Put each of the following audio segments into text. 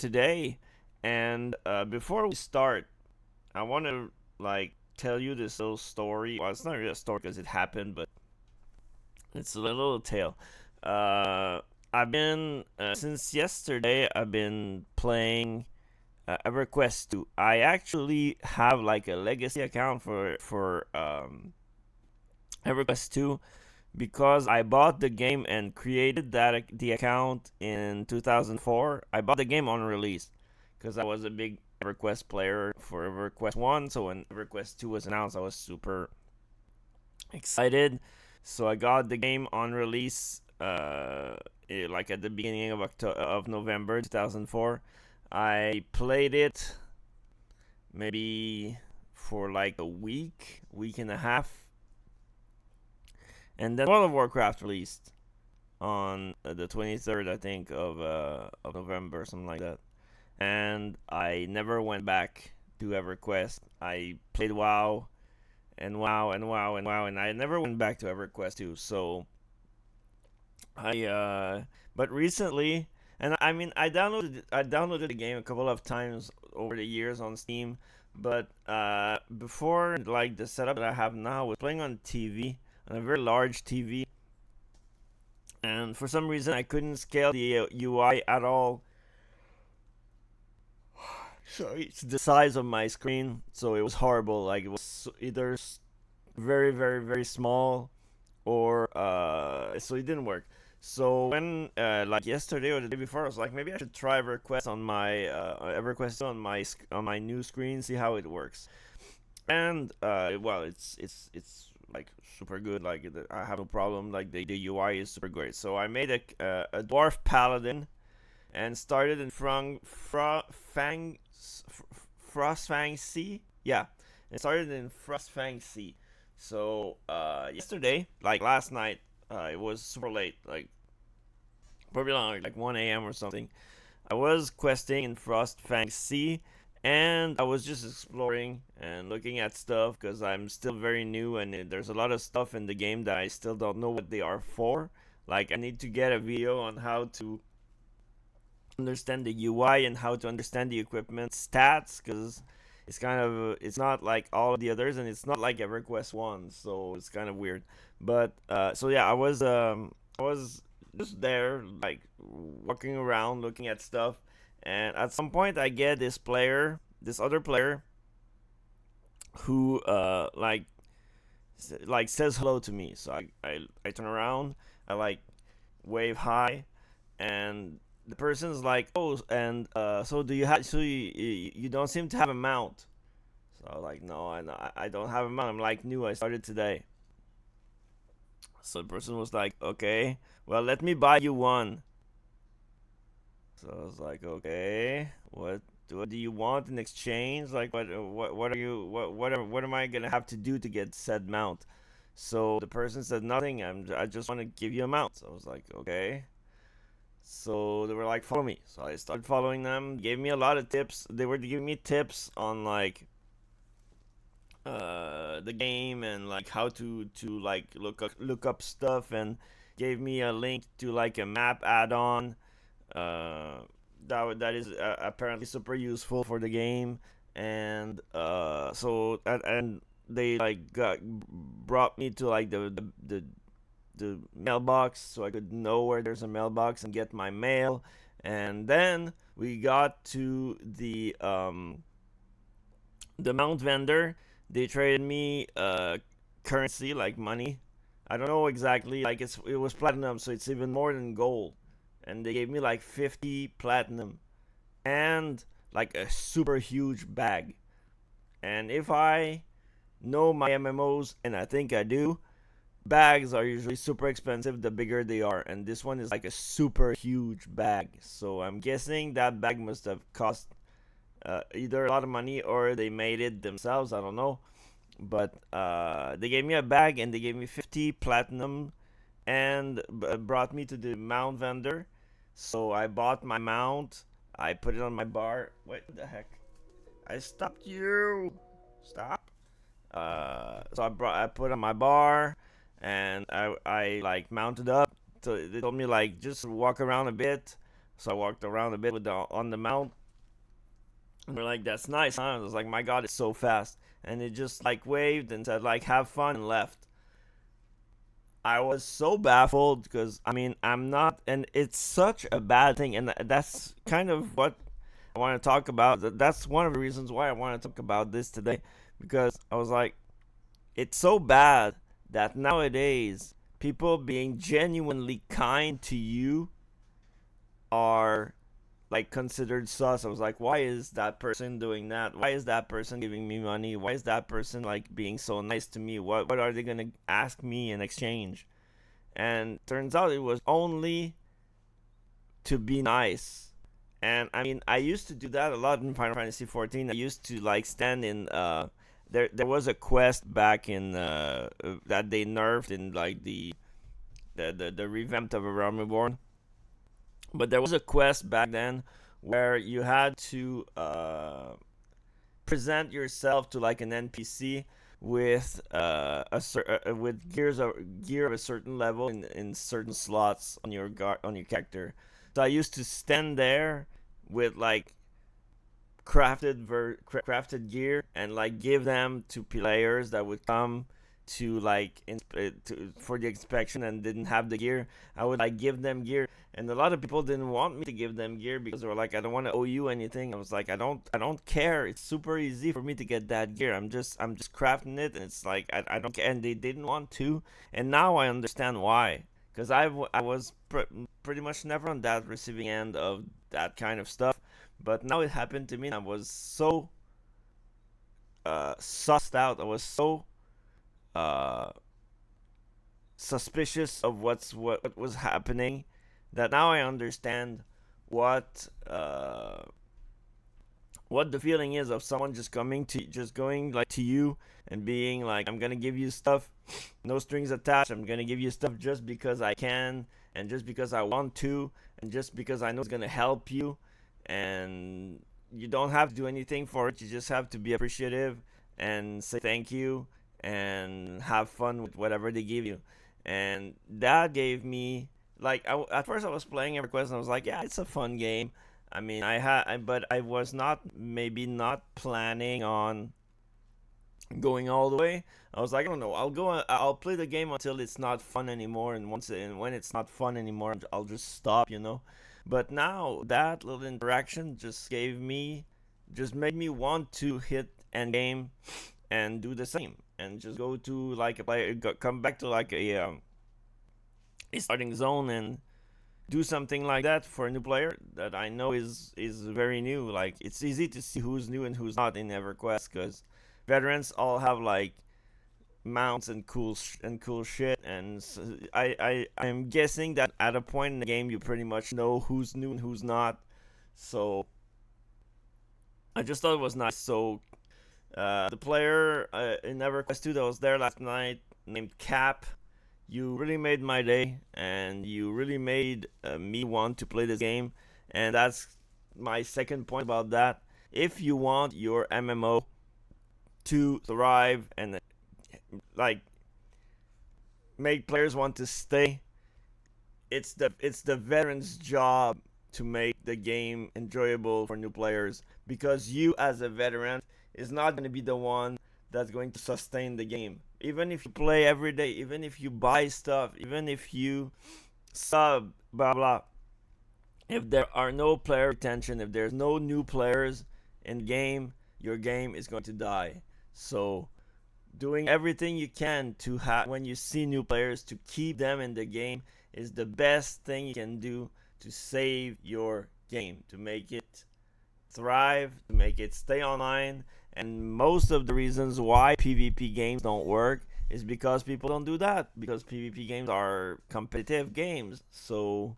today. And before we start, I want to like tell you this little story. Well, it's not really a story because it happened, but it's a little tale. Uh, I've been since yesterday. I've been playing EverQuest 2. I actually have like a legacy account for EverQuest 2 because I bought the game and created the account in 2004. I bought the game on release because I was a big EverQuest player for EverQuest 1. So when EverQuest 2 was announced, I was super excited. So I got the game on release like at the beginning of November 2004. I played it maybe for like a week and a half, and then World of Warcraft released on the 23rd, I think, of November, something like that. And I never went back to EverQuest. I played WoW and WoW and WoW and WoW, and I never went back to EverQuest 2. So but recently, and I mean, I downloaded the game a couple of times over the years on Steam, but before, like, the setup that I have now was playing on TV, on a very large TV, and for some reason I couldn't scale the UI at all. Sorry, it's the size of my screen, so it was horrible. Like, it was either very, very, very small, or so it didn't work. So when like yesterday or the day before, I was like, maybe I should try EverQuest on my EverQuest on my new screen, see how it works. And well, it's like super good. Like, I have no problem. Like, the UI is super great. So I made a dwarf paladin and started in Frostfang C. Yeah, it started in Frostfang C. So yesterday, like last night, it was super late, like probably like 1 a.m. or something. I was questing in Frostfang C, and I was just exploring and looking at stuff because I'm still very new, and there's a lot of stuff in the game that I still don't know what they are for. Like, I need to get a video on how to understand the UI and how to understand the equipment stats, because it's not like all of the others, and it's not like EverQuest 1, so it's kind of weird. But so yeah, I was just there, like, walking around looking at stuff, and at some point I get this other player who like says hello to me. So I turn around, I like wave hi, and the person's like, "Oh, and so do you have? So you don't seem to have a mount." So I was like, "No, I don't have a mount. I'm like new. I started today." So the person was like, "Okay, well, let me buy you one." So I was like, "Okay, what do you want in exchange? Like, what are you what am I gonna have to do to get said mount?" So the person said nothing. I just want to give you a mount. So I was like, "Okay." So they were like, follow me. So I started following them. Gave me a lot of tips. They were giving me tips on, like, the game, and like how to like look up stuff, and gave me a link to like a map add-on uh, that is apparently super useful for the game. And and they like brought me to like the mailbox, so I could know where there's a mailbox and get my mail. And then we got to the mount vendor. They traded me currency, like money. I don't know exactly. Like, it was platinum, so it's even more than gold. And they gave me like 50 platinum and like a super huge bag. And if I know my MMOs, and I think I do, bags are usually super expensive the bigger they are, and this one is like a super huge bag. So I'm guessing that bag must have cost either a lot of money or they made it themselves. I don't know. But they gave me a bag and they gave me 50 platinum and brought me to the mount vendor. So I bought my mount. I put it on my bar. Wait, what the heck? I stopped you. Stop. I put on my bar, and I like mounted up. So they told me like just walk around a bit. So I walked around a bit with on the mount, and they're like, "That's nice, huh?" I was like, "My God, it's so fast!" And it just like waved and said like, "Have fun," and left. I was so baffled because I mean I'm not, and it's such a bad thing, and that's kind of what I want to talk about. That's one of the reasons why I want to talk about this today, because I was like, it's so bad that nowadays people being genuinely kind to you are like considered sus. I was like, why is that person doing that? Why is that person giving me money? Why is that person like being so nice to me? What are they gonna ask me in exchange? And turns out it was only to be nice. And I mean, I used to do that a lot in Final Fantasy 14. I used to like stand in there was a quest back in that they nerfed in like the revamp of A Realm Reborn. But there was a quest back then where you had to present yourself to like an NPC with with gear of a certain level in certain slots on your character. So I used to stand there with like crafted gear and like give them to players that would come to like for the inspection and didn't have the gear. I would like give them gear, and a lot of people didn't want me to give them gear because they were like, I don't want to owe you anything. I was like, I don't care. It's super easy for me to get that gear. I'm just crafting it, and it's like I don't care. And they didn't want to, and now I understand why. Because I was pretty much never on that receiving end of that kind of stuff, but now it happened to me, and I was so sussed out. I was so uh, suspicious of what was happening that now I understand what uh, what the feeling is of someone just going like to you and being like, I'm gonna give you stuff, no strings attached. I'm gonna give you stuff just because I can, and just because I want to, and just because I know it's gonna help you, and you don't have to do anything for it. You just have to be appreciative and say thank you and have fun with whatever they give you. And that gave me like at first I was playing EverQuest and I was like, yeah, it's a fun game. I mean, but I was not planning on going all the way. I was like, I don't know, I'll play the game until it's not fun anymore, and when it's not fun anymore, I'll just stop, you know. But now that little interaction just made me want to hit end game and do the same, and just go to like a player, come back to like a starting zone and do something like that for a new player that I know is very new. Like, it's easy to see who's new and who's not in EverQuest because veterans all have like mounts and cool shit. And so I'm guessing that at a point in the game you pretty much know who's new and who's not. So I just thought it was nice. So the player in EverQuest 2 that was there last night, named Cap, you really made my day, and you really made me want to play this game. And that's my second point about that. If you want your MMO to thrive and like make players want to stay, it's the veterans' job to make the game enjoyable for new players, because you as a veteran is not going to be the one that's going to sustain the game. Even if you play every day, even if you buy stuff, even if you sub, blah blah, if there are no player retention, if there's no new players in game, your game is going to die. So doing everything you can to when you see new players, to keep them in the game is the best thing you can do to save your game, to make it thrive, to make it stay online. And most of the reasons why PvP games don't work is because people don't do that, because PvP games are competitive games. So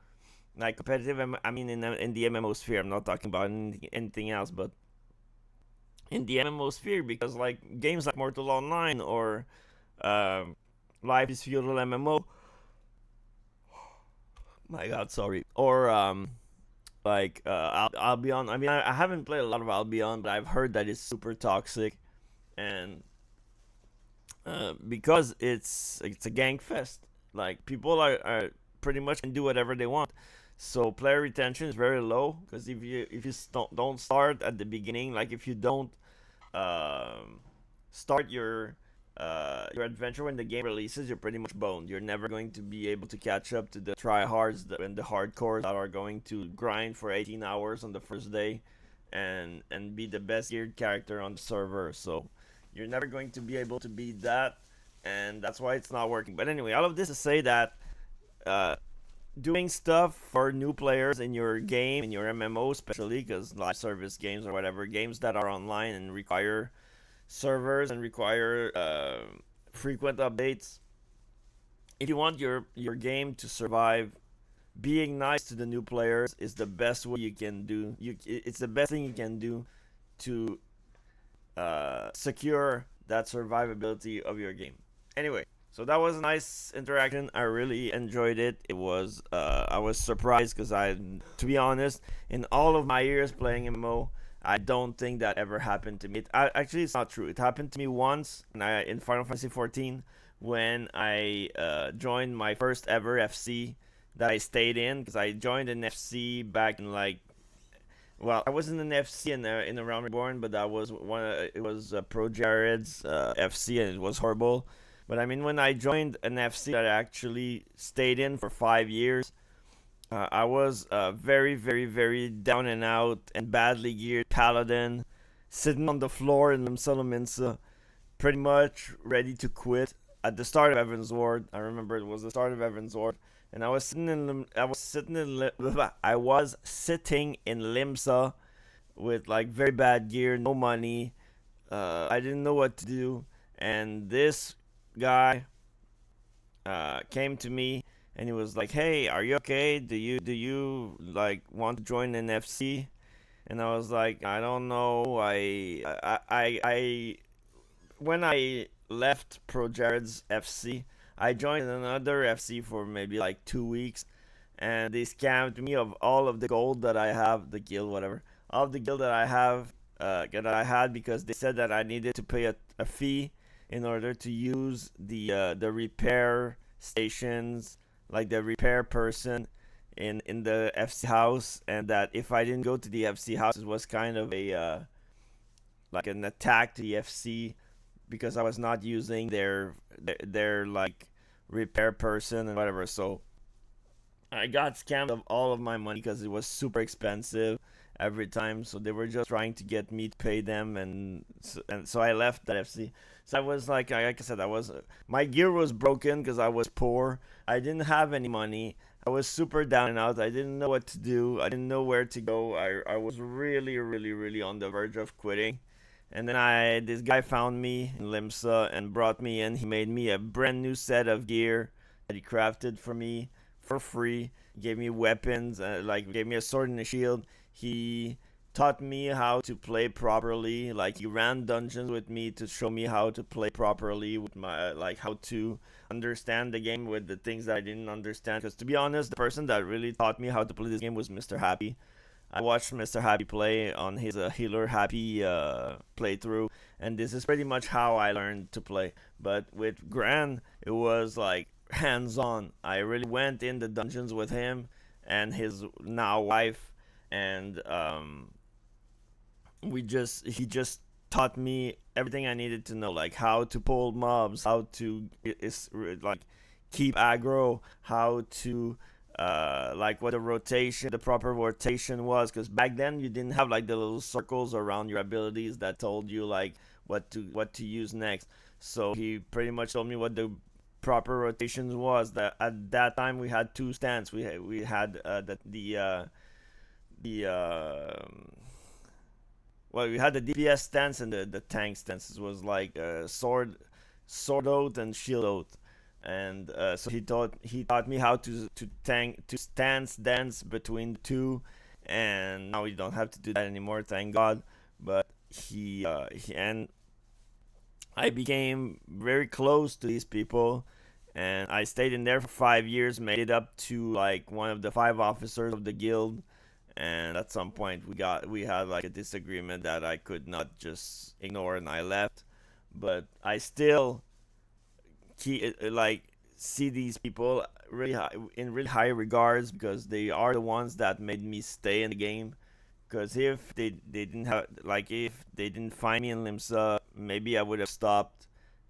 like competitive, I mean in the MMO sphere, I'm not talking about anything else, but in the MMO sphere, because like games like Mortal Online or uh, Life is Feudal MMO, my god, sorry, or like Albion. I mean, I haven't played a lot of Albion, but I've heard that it's super toxic, and because it's a gang fest, like people are pretty much can do whatever they want. So player retention is very low because if you don't start at the beginning, like if you don't um, start your adventure when the game releases, you're pretty much boned. You're never going to be able to catch up to the tryhards and the hardcores that are going to grind for 18 hours on the first day, and be the best geared character on the server. So you're never going to be able to beat that, and that's why it's not working. But anyway, all of this to say that uh, doing stuff for new players in your game, in your MMO, especially because live service games or whatever games that are online and require servers and require frequent updates. If you want your game to survive, being nice to the new players is the best way you can do. It's the best thing you can do to secure that survivability of your game. Anyway, so that was a nice interaction. I really enjoyed it. It was I was surprised because to be honest, in all of my years playing MMO, I don't think that ever happened to me. Actually, it's not true. It happened to me once in Final Fantasy 14 when I joined my first ever FC that I stayed in because I joined an FC back in like, well, I wasn't an FC in the Realm Reborn, but that was it was Pro Jared's FC, and it was horrible. But I mean, when I joined an FC that I actually stayed in for 5 years, I was very, very, very down and out and badly geared paladin, sitting on the floor in Limsa, pretty much ready to quit at the start of Evan's Ward. I remember it was the start of Evan's Ward, and I was sitting in Limsa with like very bad gear, no money. I didn't know what to do, and this guy came to me and he was like, "Hey, are you okay? Do you like want to join an FC?" And I was like, "I don't know. I when I left Pro Jared's FC, I joined another FC for maybe like 2 weeks, and they scammed me of all of the gold that I have, the guild, whatever, all of the guild that I have, that I had, because they said that I needed to pay a fee in order to use the repair stations, like the repair person in the FC house, and that if I didn't go to the FC house, it was kind of a like an attack to the FC because I was not using their like repair person and whatever. So I got scammed of all of my money because it was super expensive every time. So they were just trying to get me to pay them, and so I left that FC. So I was like I said, my gear was broken because I was poor. I didn't have any money. I was super down and out. I didn't know what to do. I didn't know where to go. I was really, really, really on the verge of quitting. And then this guy found me in Limsa and brought me in. He made me a brand new set of gear that he crafted for me for free. He gave me weapons, like gave me a sword and a shield. He taught me how to play properly. Like he ran dungeons with me to show me how to play properly with my like how to understand the game with the things that I didn't understand. Because to be honest, the person that really taught me how to play this game was Mr. Happy. I watched Mr. Happy play on his Healer Happy playthrough, and this is pretty much how I learned to play. But with Gran, it was like hands on. I really went in the dungeons with him and his now wife, and he just taught me everything I needed to know, like how to pull mobs, how to like keep aggro, how to like what the proper rotation was, because back then you didn't have like the little circles around your abilities that told you like what to use next. So he pretty much told me what the proper rotations was. That at that time we had two stands. We had the well, we had the DPS stance and the tank stance. It was like sword out and shield out, and so he taught me how to stance dance between the two, and now we don't have to do that anymore, thank God. But he and I became very close to these people, and I stayed in there for 5 years, made it up to like one of the five officers of the guild. And at some point, we had like a disagreement that I could not just ignore, and I left. But I still keep like see these people really high, in really high regards, because they are the ones that made me stay in the game. Because if they didn't have, like, if they didn't find me in Limsa, maybe I would have stopped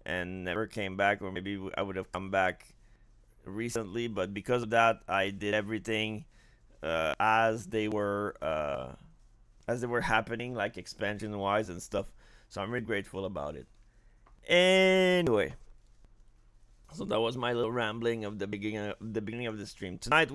and never came back, or maybe I would have come back recently. But because of that, I did everything as they were happening, like expansion wise and stuff. So I'm really grateful about it. Anyway, so that was my little rambling of the beginning of the stream. Tonight we